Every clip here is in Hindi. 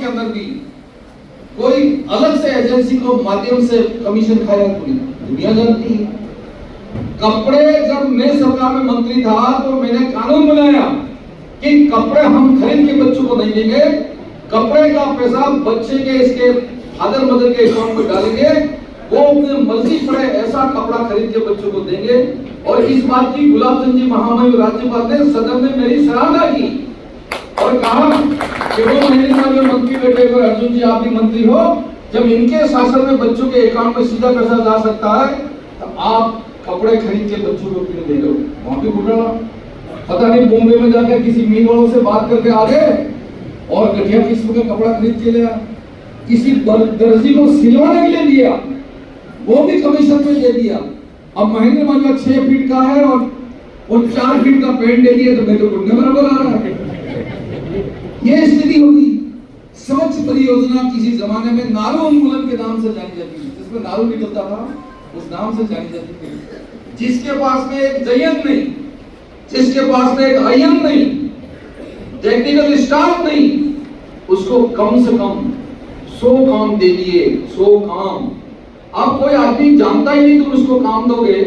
के अंदर भी कोई अलग से एजेंसी को माध्यम से कमीशन खाया पूरी दुनिया जानती है। कपड़े, जब मैं सरकार में मंत्री था तो मैंने कानून बनाया कि कपड़े हम खरीद के बच्चों को नहीं देंगे, कपड़े का पैसा बच्चे के इसके फादर मदर के अकाउंट में डालेंगे, वो अपने मर्जी पर ऐसा कपड़ा खरीद के बच्चों को देंगे। और इस बात की गुलाब चंद जी महामहिम राज्यपाल ने सदन में मेरी सराहना की और कहा कि वो महीने में मंत्री बेटे को, अर्जुन जी आप भी मंत्री हो, जब इनके शासन में बच्चों के अकाउंट में सीधा पैसा जा सकता है तो आप कपड़े खरीद के बच्चों को क्यों दे दो। वहां भी घोटाला, पता नहीं बॉम्बे में जाकर किसी मिल वालों से बात करके आ गए और घटिया किस्म का कपड़ा खरीद के लिया, किसी दर्जी को सिलवाने के लिए दिया, वो भी कमीशन में दे दिया। अब महेंद्र मालवा 6 फीट का है और 4 फीट का पैंट दे दिया तो मैं तो गुंडे बराबर आ रहा है। ये स्थिति होगी। स्वच्छ परियोजना किसी जमाने में नारू उन्मूलन के नाम से जानी जाती थी, जिसमें नारू निकलता था उस नाम से जानी जाती थी। जिसके पास में एक जयंत नहीं, जिसके पास में एक आयन नहीं, टेक्निकल स्टाफ नहीं, उसको कम से कम 100 काम दे दिए, 100 काम। अब कोई आदमी जानता ही नहीं, तुम उसको काम दोगे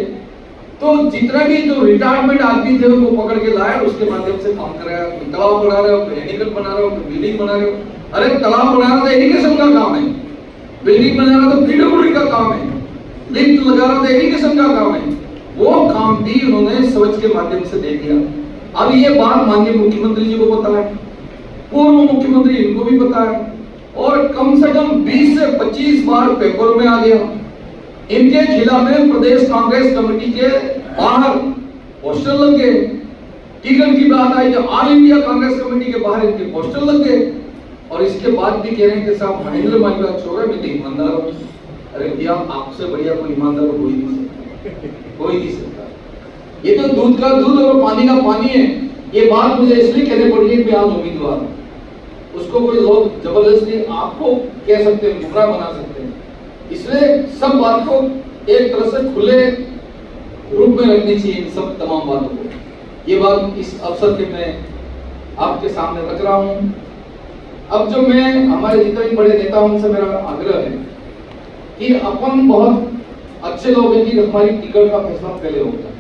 तो जितने भी जो रिटायरमेंट आदमी थे उनको पकड़ के लाया, उसके माध्यम से काम कराया। तालाब बना रहे हो, मेडिकल बना रहे हो, बिल्डिंग बना रहे हो। अरे तालाब बनाना तो इरिगेशन का काम है, बिल्डिंग बनाना तो पीडब्ल्यूडी का काम है, लिफ्ट लगाना तो इरिगेशन का काम है। वो काम भी उन्होंने स्वच्छ के माध्यम से दे दिया। अब ये बात माननीय मुख्यमंत्री जी को पता है, पूर्व मुख्यमंत्री इनको भी पता है, और कम से कम 20 से 25 बार पेपर में आ गया। इनके खिलाफ में प्रदेश कांग्रेस कमेटी के बाहर पोस्टर लग गए। टिकट की बात आई तो ऑल इंडिया कांग्रेस कमेटी के बाहर इनके पोस्टर लग गए। और इसके बाद भी कह रहे हैं कि साहब महेंद्र मालवा छोड़ रहे, मैं तो ईमानदार हूं। अरे भैया, आपसे बढ़िया कोई ईमानदार कोई नहीं सकता, कोई नहीं सकता। ये तो दूध का दूध और पानी का पानी है। ये बात मुझे इसलिए कहने पड़ी है कि आज उम्मीदवार, उसको कोई लोग जबरदस्ती आपको कह सकते हैं, गुमराह बना सकते हैं। इसलिए सब बात को एक तरह से खुले रूप में रखनी चाहिए, सब तमाम बातों को। ये बात इस अवसर के मैं आपके सामने रख रहा हूं। अब जो मैं हमारे जितने भी बड़े नेता उनसे मेरा आग्रह है कि अपन बहुत अच्छे लोग हैं कि हमारी टिकट का फैसला पहले होता है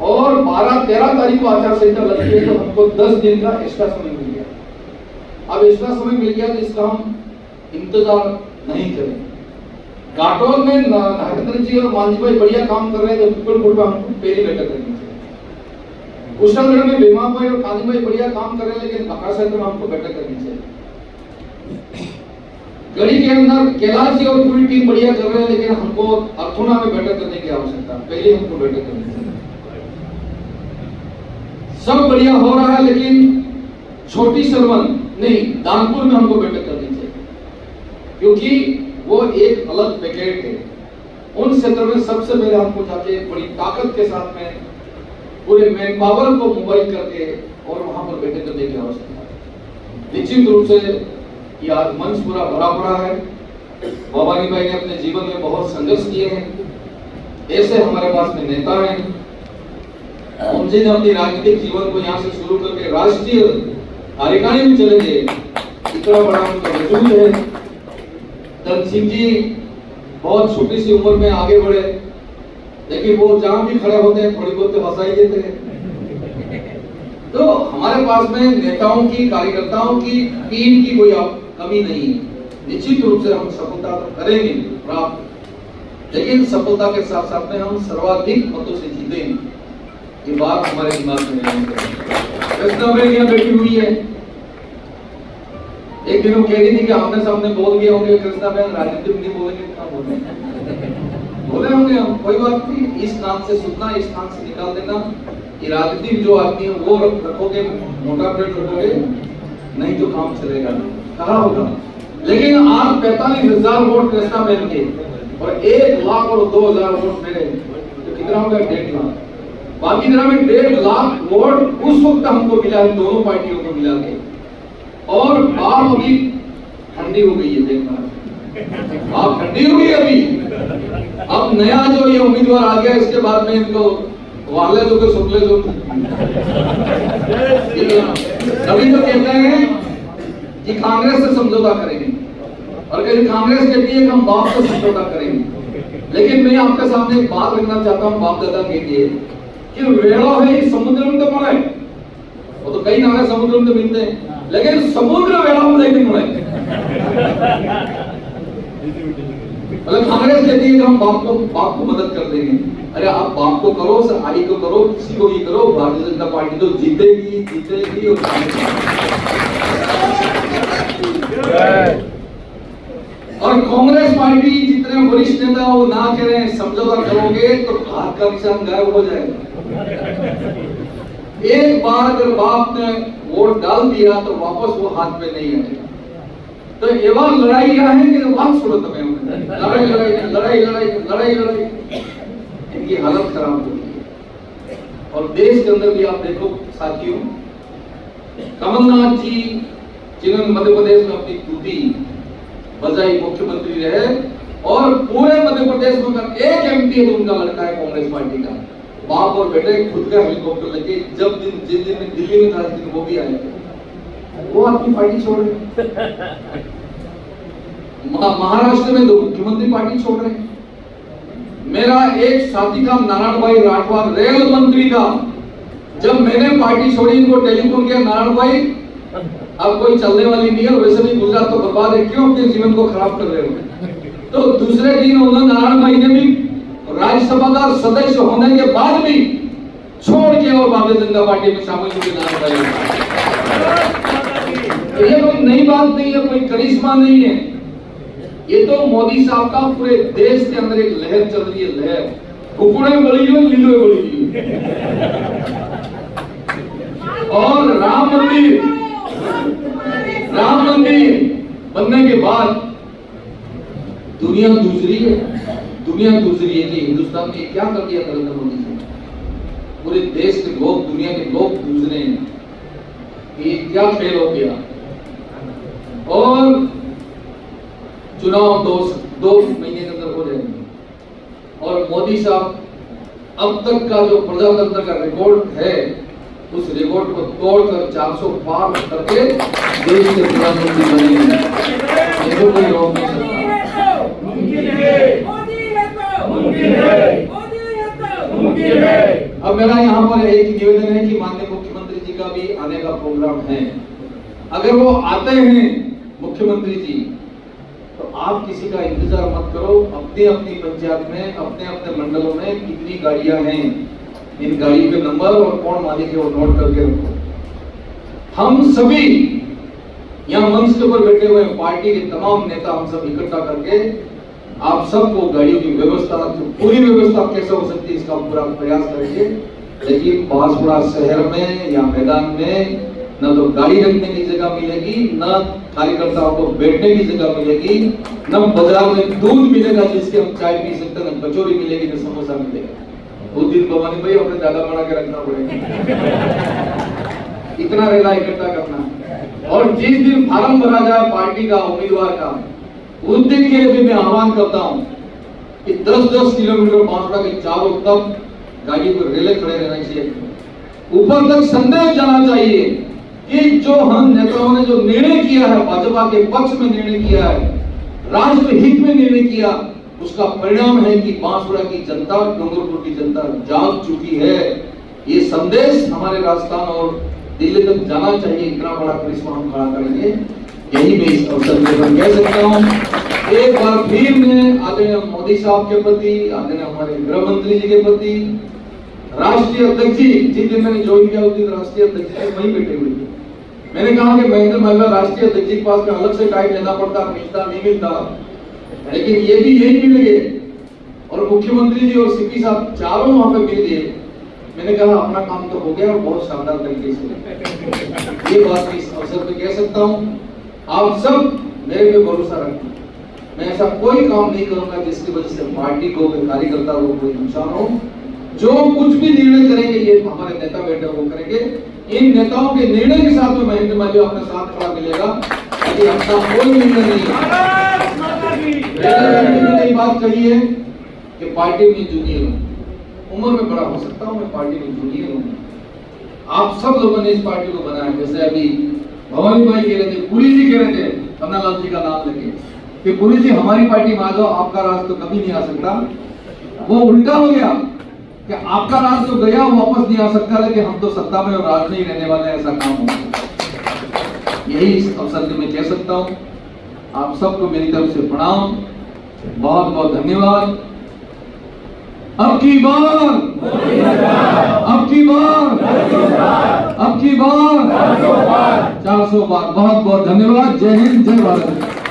और 12-13 तारीख को आचार संहिता लगती है तो हमको 10 दिन का एक्स्ट्रा समय मिल गया। अब एक्स्ट्रा समय मिल गया तो इसका हम इंतजार नहीं करें। घाटोल में नरेंद्र जी और मांझी भाई बढ़िया काम कर रहे हैं तो पीपलपुर में हमको पहली बैठक करनी चाहिए। कुशलगढ़ में भीमा भाई और काली भाई बढ़िया काम कर रहे हैं लेकिन बकासर में हमको बैठक करनी चाहिए। गढ़ी के अंदर कैलाश जी और पूरी टीम बढ़िया कर रहे हैं लेकिन हमको अर्थुना में बैठक करने की आवश्यकता है, पहले हमको बैठक करनी चाहिए। सब बढ़िया हो रहा है लेकिन छोटी सरवन नहीं, दानपुर में हमको बैठक करनी चाहिए क्योंकि वो एक अलग पैकेट है। उन क्षेत्र में सबसे पहले हमको जाके बड़ी ताकत के साथ में पूरे मैन पावर को मोबाइल करके और वहां पर बैठक करने की आवश्यकता है। निश्चित रूप से ये आज मंच पूरा भरा पड़ा है। भवानी भाई ने अपने जीवन में बहुत संघर्ष किए हैं, ऐसे हमारे पास में नेता हैं। हम जिन्हें अपनी राजनीतिक जीवन को यहाँ से शुरू करके राष्ट्रीय कार्यकारिणी में चले गए, इतना बड़ा उनका वजूद है। धन सिंह जी बहुत छोटी सी उम्र में आगे बढ़े लेकिन वो जहां भी खड़े होते हैं थोड़ी बहुत हंसा ही देते हैं। तो हमारे पास में नेताओं की, कार्यकर्ताओं की, टीम की कोई कमी नहीं है। निश्चित रूप से हम सफलता करेंगे प्राप्त, लेकिन सफलता के साथ साथ में हम सर्वाधिक मतों से जीतेंगे, ये बात हमारे दिमाग में रहनी चाहिए। कृष्णा में यहाँ बैठी हुई है, एक दिन वो कह रही थी कि आमने सामने बोल गए होंगे कृष्णा बहन, राजनीति में नहीं बोलेंगे, कितना बोले होंगे हम, कोई बात नहीं। इस कान से सुनना, इस कान से निकाल देना। ये राजनीति जो आदमी है वो रखोगे, मोटा पेट रखोगे, नहीं तो काम चलेगा कहाँ होगा। लेकिन आज 45,000 वोट कृष्णा बहन के और 1 लाख और 2,000 वोट मेरे, तो कितना होगा? 1.5 लाख। बाकी तरह में 1.5 लाख वोट उस वक्त हमको मिला है, दोनों पार्टियों को मिला के। और आप अभी ठंडी हो गई है, देखना आप ठंडी हो गई अभी। अब नया जो ये उम्मीदवार आ गया, इसके बाद में इनको वाले जो के सुपले जो अभी तो कहते हैं कि कांग्रेस से समझौता करेंगे, और कहीं कांग्रेस कहती है कि हम बाप से समझौता करेंगे। लेकिन मैं आपके सामने एक बात रखना चाहता हूं बाप दादा के लिए कि वेड़ो है इस समुद्र में तो पड़े, वो तो कई नारे समुद्र में तो मिलते हैं, लेकिन समुद्र वेड़ा में नहीं पड़े। मतलब कांग्रेस कहती है कि हम बाप को मदद कर देंगे। अरे आप बाप को करो, आई को करो, किसी को भी करो, भारतीय जनता पार्टी तो जीतेगी जीतेगी। और कांग्रेस पार्टी जितने वरिष्ठ नेता वो ना कह रहे हैं समझौता करोगे तो हाथ का निशान गायब हो जाएगा। एक बार अगर बाप ने वोट डाल दिया तो वापस वो हाथ में नहीं आएगा। तो एवा लड़ाई है कि बात छोड़ो तमें लड़ाई लड़ाई लड़ाई लड़ाई लड़ाई लड़ाई इनकी हालत खराब हो गई है। और देश के अंदर भी आप देखो साथियों, कमलनाथ जी जिन्होंने मध्य प्रदेश में अपनी ड्यूटी बजाई, मुख्यमंत्री रहे, और पूरे मध्य प्रदेश में अगर एक एमपी है तो उनका लड़का है कांग्रेस पार्टी का। बाप और बेटे खुद का हेलीकॉप्टर लेके जिस दिन में दिल्ली में था उस दिन वो भी आए थे, वो अपनी पार्टी छोड़ रहे। महाराष्ट्र में दो मुख्यमंत्री पार्टी छोड़ रहे हैं। मेरा एक साथी था नारायण भाई राठवा, रेल मंत्री था, जब मैंने पार्टी छोड़ी इनको टेलीफोन किया, नारायण भाई अब कोई चलने वाली नहीं है, वैसे भी गुजरात तो बर्बाद है, क्यों अपने जीवन को खराब कर रहे हो। तो दूसरे दिन उन्होंने नारायण भाई ने भी राज्यसभा का सदस्य होने के बाद भी छोड़ के और भारतीय जनता पार्टी में शामिल हुए नारायण भाई। ये कोई नई बात नहीं है, कोई करिश्मा नहीं है, ये तो मोदी साहब का पूरे देश के अंदर एक लहर चल रही है, लहर कुकुड़े बड़ी हो लीलो बड़ी। और राम मंदिर बनने के बाद दुनिया दूसरी है, कि हिंदुस्तान में क्या कर दिया नरेंद्र मोदी जी। पूरे देश के लोग, दुनिया के लोग पूछ रहे हैं कि क्या खेल हो गया। और चुनाव दो महीने के अंदर हो जाएंगे, और मोदी साहब अब तक का जो प्रजातंत्र का रिकॉर्ड है उस रिकॉर्ड को तोड़कर 400 पार करके देश के प्रधानमंत्री बनेंगे। इसको कोई रोक नहीं सकता। अब मेरा यहाँ पर एक निवेदन है कि माननीय मुख्यमंत्री जी का भी आने का प्रोग्राम है। अगर वो आते हैं मुख्यमंत्री जी तो आप किसी का इंतजार मत करो। अपनी अपनी पंचायत में, अपने अपने मंडलों में कितनी गाड़ियां हैं, इन गाड़ी के नंबर और कौन मालिक है वो नोट करके रखो। हम सभी यहाँ मंच के ऊपर बैठे हुए पार्टी के तमाम नेता हम सब इकट्ठा करके आप सबको गाड़ियों की व्यवस्था, पूरी व्यवस्था कैसे हो सकती है इसका पूरा प्रयास करेंगे। लेकिन बांसवाड़ा शहर में या मैदान में न तो गाड़ी रखने की जगह मिलेगी, न कार्यकर्ताओं को बैठने की जगह मिलेगी, न बाजार में दूध मिलेगा जिसके हम चाय पी सकते हैं, न कचौरी मिलेगी, न समोसा मिलेगा। उस दिन भवानी भाई अपने ज्यादा बना के रखना पड़ेगा। इतना रेला इकट्ठा करना। और जिस दिन फार्म भरा जाए पार्टी का, उम्मीदवार का, उस दिन के लिए भी मैं आह्वान करता हूं कि 10-10 किलोमीटर बांसवाड़ा के चारों तरफ गाड़ी पर रेले खड़े रहना चाहिए। ऊपर तक संदेश जाना चाहिए कि जो हम नेताओं ने जो निर्णय किया है, भाजपा के पक्ष में निर्णय किया है, राष्ट्र हित में निर्णय किया, उसका परिणाम है कि बांसवाड़ा की जनता, डूंगरपुर की जनता जाग चुकी है। ये संदेश हमारे राजस्थान और दिल्ली तक जाना चाहिए। इतना बड़ा करिश्मा हम खड़ा करेंगे, यही मैं इस अवसर पर कह सकता हूँ। एक बार फिर मैं आदरणीय मोदी साहब के प्रति, आदरणीय हमारे गृह मंत्री जी के प्रति, राष्ट्रीय अध्यक्ष जी, जिस दिन मैंने ज्वाइन किया उस दिन राष्ट्रीय अध्यक्ष जी वहीं बैठे हुए थे। मैंने कहा कि महेंद्र महिला राष्ट्रीय अध्यक्ष जी के पास में अलग से टाइम लेना पड़ता, मिलता नहीं मिलता, लेकिन ये भी यही मिल गए और मुख्यमंत्री जी और सीपी साहब चारों वहां पे मिल गए। मैंने कहा अपना काम तो हो गया और बहुत शानदार तरीके से। ये बात इस अवसर पे कह सकता हूँ। आप सब मेरे पे भरोसा रखें, मैं ऐसा कोई काम नहीं करूंगा जिसकी वजह से पार्टी को, कार्यकर्ता को कोई नुकसान हो। जो कुछ भी निर्णय करेंगे ये हमारे नेता बैठे वो करेंगे। इन नेताओं के निर्णय के साथ में महेंद्र मालवीय अपने साथ खड़ा मिलेगा, ताकि अपना कोई निर्णय नहीं है। मैंने बात कही है कि पार्टी में जूनियर हूँ, उम्र में बड़ा हो सकता हूँ, मैं पार्टी में जूनियर हूँ। आप सब लोगों ने इस पार्टी को बनाया। जैसे अभी भवानी भाई कह रहे थे, पुरी जी कह रहे थे पन्नालाल जी का नाम लेके कि पुरी जी हमारी पार्टी में आ जाओ, आपका राज तो कभी नहीं आ सकता। वो उल्टा हो गया कि आपका राज तो गया, वापस नहीं आ सकता, लेकिन हम तो सत्ता में और राज नहीं रहने वाले, ऐसा काम हो। यही इस अवसर में मैं कह सकता हूं। आप सबको मेरी तरफ से प्रणाम, बहुत बहुत धन्यवाद। अब की बार, अब की बार, अब की बार 400 बार। बहुत बहुत धन्यवाद। जय हिंद, जय भारत।